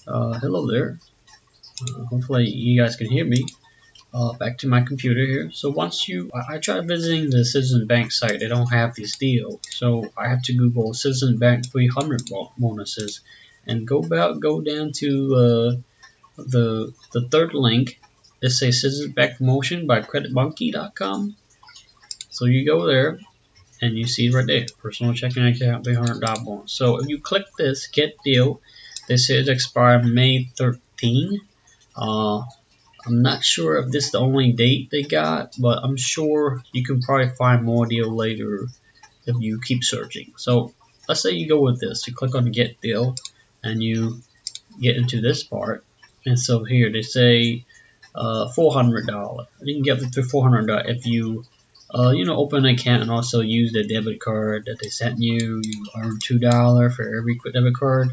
Hello there. Hopefully you guys can hear me. Back to my computer here. So once I tried visiting the Citizen Bank site. They don't have these deals, so I have to Google Citizen Bank 300 bonuses, and go down to the third link. It says Citizen Bank promotion by CreditMonkey.com. So you go there and you see right there, personal checking account $300 bonus. So if you click this get deal, this is expired May 13. I'm not sure if this is the only date they got, but I'm sure you can probably find more deal later if you keep searching. So let's say you go with this. You click on get deal and you get into this part. And so here they say $400. You can get up to $400 if you open an account and also use the debit card that they sent you. You earn $2 for every debit card.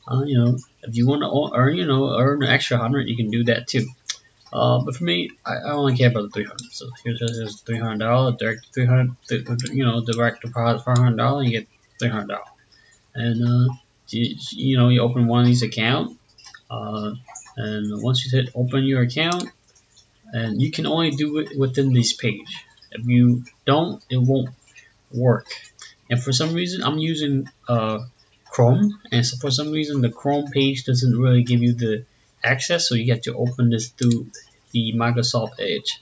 If you want to earn an extra 100, you can do that too. But for me, I only care about the 300. So here it says $300, direct 300, direct deposit $400, you get $300. And you open one of these accounts, and once you hit open your account, and you can only do it within this page. If you don't, it won't work. And for some reason, I'm using Chrome, and so for some reason, the Chrome page doesn't really give you the access, so you have to open this through the Microsoft Edge.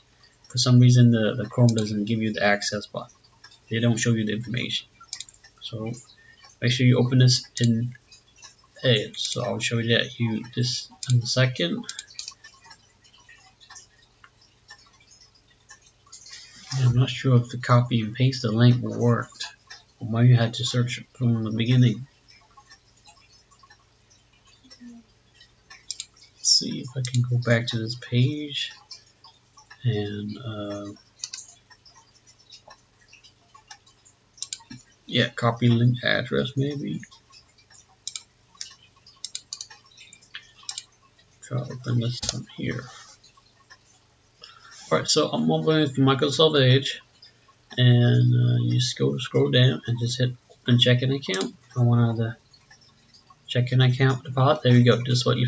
For some reason, the Chrome doesn't give you the access button. They don't show you the information. So make sure you open this in Edge. So I'll show you this in a second. I'm not sure if the copy and paste the link worked. Or maybe you had to search from the beginning. Let's see if I can go back to this page and yeah, copy link address maybe. Try to open this from here. Alright, so I'm opening it from Microsoft Edge, and you just scroll down and just hit open checking account. I want the checking account deposit. There you go. This is what you